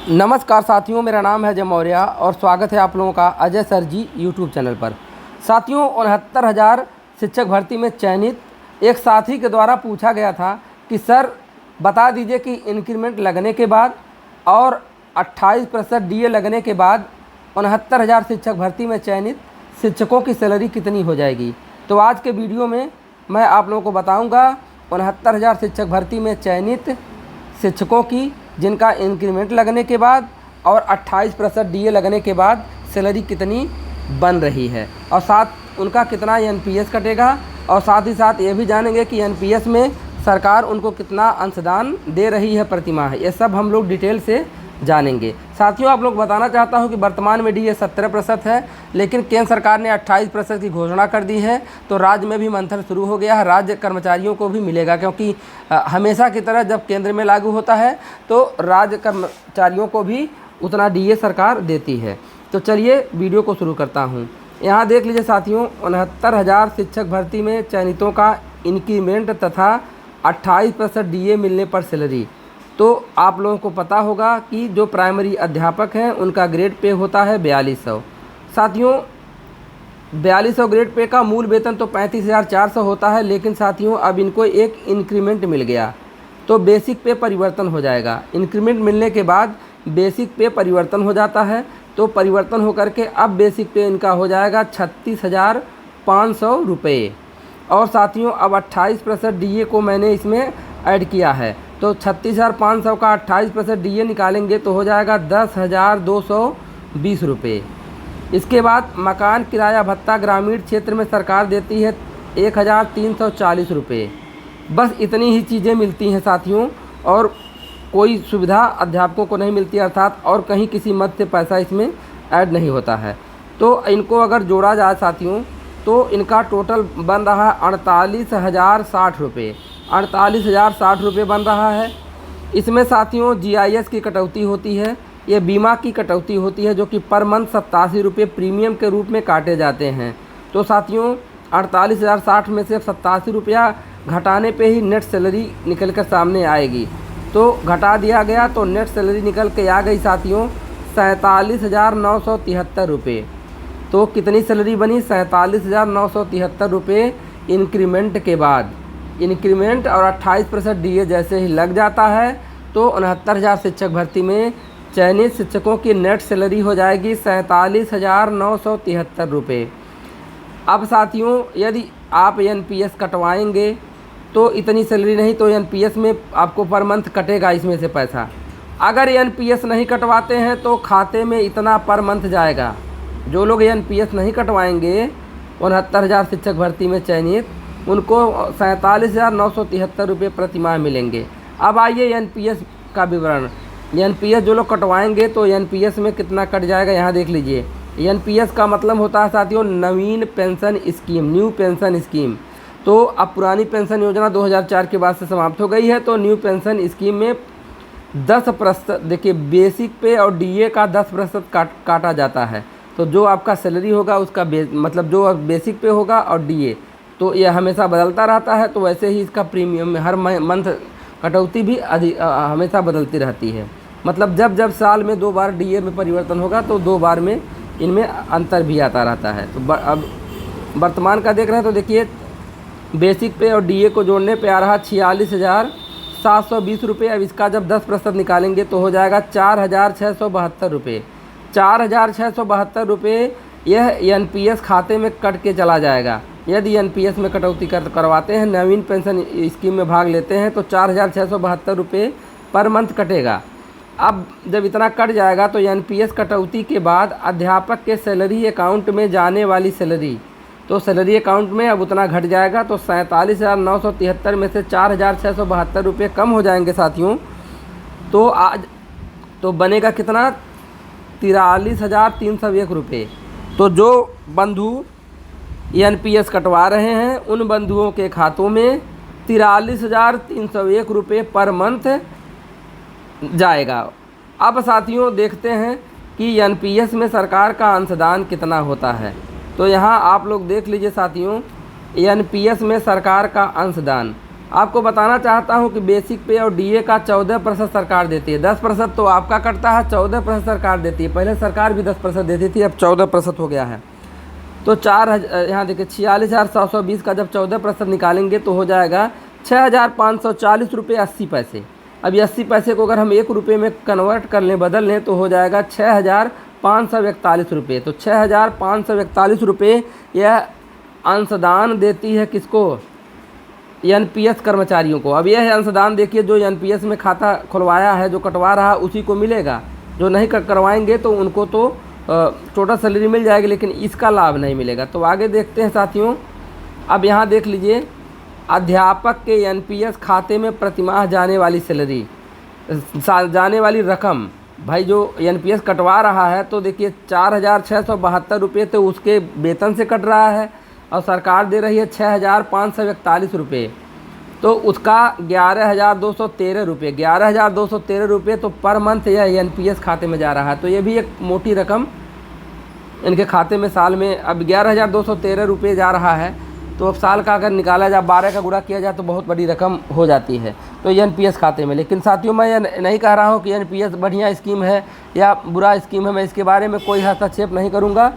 नमस्कार साथियों, मेरा नाम है अजय मौर्य और स्वागत है आप लोगों का अजय सर जी यूट्यूब चैनल पर। साथियों, 69,000 शिक्षक भर्ती में चयनित एक साथी के द्वारा पूछा गया था कि सर बता दीजिए कि इंक्रीमेंट लगने के बाद और 28% डीए लगने के बाद 69,000 शिक्षक भर्ती में चयनित शिक्षकों की सैलरी कितनी हो जाएगी। तो आज के वीडियो में मैं आप लोगों को बताऊँगा 69,000 शिक्षक भर्ती में चयनित शिक्षकों की जिनका इंक्रीमेंट लगने के बाद और 28% डीए लगने के बाद सैलरी कितनी बन रही है और साथ उनका कितना एनपीएस कटेगा, और साथ ही साथ ये भी जानेंगे कि एनपीएस में सरकार उनको कितना अंशदान दे रही है प्रति माह। ये सब हम लोग डिटेल से जानेंगे। साथियों, आप लोग बताना चाहता हूँ कि वर्तमान में डीए 17% है, लेकिन केंद्र सरकार ने 28% की घोषणा कर दी है, तो राज्य में भी मंथन शुरू हो गया है। राज्य कर्मचारियों को भी मिलेगा, क्योंकि हमेशा की तरह जब केंद्र में लागू होता है तो राज्य कर्मचारियों को भी उतना डीए सरकार देती है। तो चलिए वीडियो को शुरू करता हूँ। यहाँ देख लीजिए साथियों, 69,000 शिक्षक भर्ती में चयनितों का इंक्रीमेंट तथा 28% डीए मिलने पर सैलरी। तो आप लोगों को पता होगा कि जो प्राइमरी अध्यापक हैं उनका ग्रेड पे होता है 4200। साथियों, 4200 ग्रेड पे का मूल वेतन तो 35,400 होता है, लेकिन साथियों अब इनको एक इंक्रीमेंट मिल गया तो बेसिक पे परिवर्तन हो जाएगा। इंक्रीमेंट मिलने के बाद बेसिक पे परिवर्तन हो जाता है, तो परिवर्तन होकर के अब बेसिक पे इनका हो जाएगा 36,500 रुपये। और साथियों अब 28% डीए को मैंने इसमें ऐड किया है, तो 36,500 का 28% डीए निकालेंगे तो हो जाएगा 10,220 रुपये। इसके बाद मकान किराया भत्ता ग्रामीण क्षेत्र में सरकार देती है 1,340 रुपये। बस इतनी ही चीज़ें मिलती हैं साथियों, और कोई सुविधा अध्यापकों को नहीं मिलती, अर्थात और कहीं किसी मद से पैसा इसमें ऐड नहीं होता है। तो इनको अगर जोड़ा जाए साथियों तो इनका टोटल बन रहा है 48,060 रुपये। 48,060 रुपये बन रहा है। इसमें साथियों जीआईएस की कटौती होती है, ये बीमा की कटौती होती है, जो कि पर मंथ 87 रुपये प्रीमियम के रूप में काटे जाते हैं। तो साथियों 48,060 में से 87 रुपया घटाने पे ही नेट सैलरी निकल कर सामने आएगी। तो घटा दिया गया तो नेट सैलरी निकल के आ गई साथियों 47,973 रुपये। तो कितनी सैलरी बनी? 47,973 रुपये इंक्रीमेंट के बाद। इंक्रीमेंट और 28% डीए जैसे ही लग जाता है तो 69,000 शिक्षक भर्ती में चयनित शिक्षकों की नेट सैलरी हो जाएगी 47,973 रुपये। अब साथियों यदि आप एनपीएस कटवाएंगे तो इतनी सैलरी नहीं, तो एनपीएस में आपको पर मंथ कटेगा इसमें से पैसा। अगर एनपीएस नहीं कटवाते हैं तो खाते में इतना पर मंथ जाएगा। जो लोग एनपीएस नहीं कटवाएंगे 69,000 शिक्षक भर्ती में चयनित, उनको 47,973 रुपये प्रति माह मिलेंगे। अब आइए एनपीएस का विवरण। एनपीएस जो लोग कटवाएंगे तो एनपीएस में कितना कट जाएगा, यहाँ देख लीजिए। एनपीएस का मतलब होता है साथियों नवीन pension scheme, new pension scheme. तो अब पुरानी पेंशन योजना 2004 के बाद से समाप्त हो गई है, तो न्यू पेंशन स्कीम में 10%, देखिए बेसिक पे और डीए का 10% काटा जाता है। तो जो आपका सैलरी होगा उसका मतलब जो बेसिक पे होगा और डीए, तो ये हमेशा बदलता रहता है। तो वैसे ही इसका प्रीमियम में हर मंथ कटौती भी हमेशा बदलती रहती है। मतलब जब जब साल में 2 बार डीए में परिवर्तन होगा तो 2 बार में इनमें अंतर भी आता रहता है। तो अब वर्तमान का देख रहे हैं तो देखिए बेसिक पे और डीए को जोड़ने पे आ रहा 46,720 रुपये। अब इसका जब 10% निकालेंगे तो हो जाएगा 4,672 रुपये। 4,672 रुपये यह एनपीएस खाते में कट के चला जाएगा। यदि एनपीएस में कटौती करवाते हैं, नवीन पेंशन स्कीम में भाग लेते हैं, तो 4,672 रुपये पर मंथ कटेगा। अब जब इतना कट जाएगा तो एनपीएस कटौती के बाद अध्यापक के सैलरी अकाउंट में जाने वाली सैलरी, तो सैलरी अकाउंट में अब उतना घट जाएगा। तो 47,973 में से 4,672 रुपये कम हो जाएंगे साथियों। तो आज तो बनेगा कितना? 43,301 रुपये। तो जो बंधु एनपीएस कटवा रहे हैं उन बंधुओं के खातों में 43,301 रुपये पर मंथ जाएगा। अब साथियों देखते हैं कि एनपीएस में सरकार का अंशदान कितना होता है। तो यहाँ आप लोग देख लीजिए साथियों, एनपीएस में सरकार का अंशदान आपको बताना चाहता हूं कि बेसिक पे और डीए का 14% सरकार देती है। 10% तो आपका कटता है, 14% सरकार देती है। पहले सरकार भी 10% देती थी, अब 14% हो गया है। तो यहाँ देखिए 46,720 का जब 14% निकालेंगे तो हो जाएगा 6,540 रुपये 80 पैसे। अब ये 80 पैसे को अगर हम 1 रुपये में कन्वर्ट कर लें, बदल लें, तो हो जाएगा 6,541 रुपये। तो 6,541 रुपये यह अंशदान देती है किसको? एनपीएस कर्मचारियों को। अब यह है अंशदान, देखिए जो एनपीएस में खाता खुलवाया है, जो कटवा रहा है उसी को मिलेगा। जो नहीं करवाएंगे तो उनको तो टोटल सैलरी मिल जाएगी, लेकिन इसका लाभ नहीं मिलेगा। तो आगे देखते हैं साथियों। अब यहाँ देख लीजिए, अध्यापक के एनपीएस खाते में प्रतिमाह जाने वाली सैलरी, जाने वाली रकम, भाई जो एनपीएस कटवा रहा है तो देखिए 4,672 रुपये तो उसके वेतन से कट रहा है और सरकार दे रही है 6,541 रुपये। तो उसका 11,213 रुपये, 11,213 रुपये तो पर मंथ यह एनपीएस खाते में जा रहा है। तो ये भी एक मोटी रकम इनके खाते में साल में। अब 11,213 रुपये जा रहा है, तो अब साल का अगर निकाला जाए, 12 का गुणा किया जाए तो बहुत बड़ी रकम हो जाती है तो एनपीएस खाते में। लेकिन साथियों मैं ये नहीं कह रहा हूँ कि एनपीएस बढ़िया स्कीम है या बुरा स्कीम है, मैं इसके बारे में कोई हस्तक्षेप नहीं करूँगा।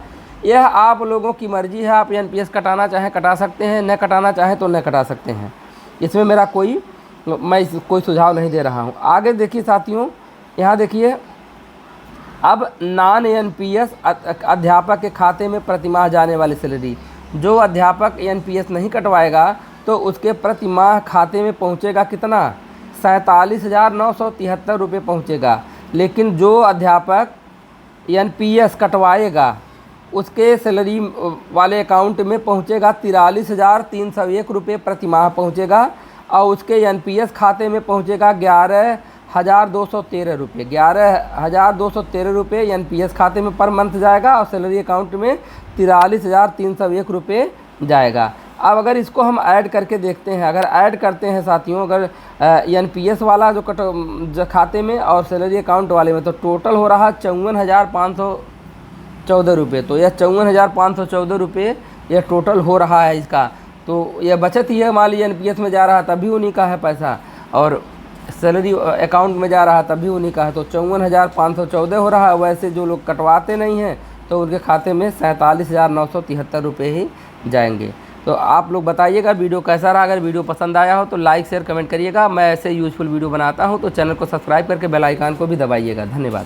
यह आप लोगों की मर्जी है, आप एनपीएस कटाना चाहें कटा सकते हैं, न कटाना चाहें तो न कटा सकते हैं। इसमें मेरा कोई सुझाव नहीं दे रहा हूँ। आगे देखिए साथियों, यहाँ देखिए, अब नॉन एनपीएस अध्यापक के खाते में प्रतिमाह जाने वाली सैलरी। जो अध्यापक एनपीएस नहीं कटवाएगा तो उसके प्रति माह खाते में पहुंचेगा कितना? 47,973 रुपये पहुंचेगा। लेकिन जो अध्यापक एनपीएस कटवाएगा उसके सैलरी वाले अकाउंट में पहुंचेगा 43,301 रुपये प्रति माह पहुंचेगा और उसके एनपीएस खाते में पहुंचेगा 11,213 रुपये। 11,213 रुपये एनपीएस खाते में पर मंथ जाएगा और सैलरी अकाउंट में 43,301 रुपये जाएगा। अब अगर इसको हम ऐड करके देखते हैं, अगर ऐड करते हैं साथियों, अगर एनपीएस वाला जो खाते में और सैलरी अकाउंट वाले में, तो टोटल हो रहा 54,514 रुपये। तो यह 54,514 रुपये यह टोटल हो रहा है इसका। तो यह बचत ही है, मान लीजिए एनपीएस में जा रहा है तभी उन्हीं का है पैसा, और सैलरी अकाउंट में जा रहा है तभी उन्हीं का है। तो 54,514 हो रहा है। वैसे जो लोग कटवाते नहीं हैं तो उनके खाते में 47,973 रुपये ही जाएंगे। तो आप लोग बताइएगा वीडियो कैसा रहा। अगर वीडियो पसंद आया हो तो लाइक शेयर कमेंट करिएगा। मैं ऐसे यूज़फुल वीडियो बनाता हूं, तो चैनल को सब्सक्राइब करके बेल आइकन को भी दबाइएगा। धन्यवाद।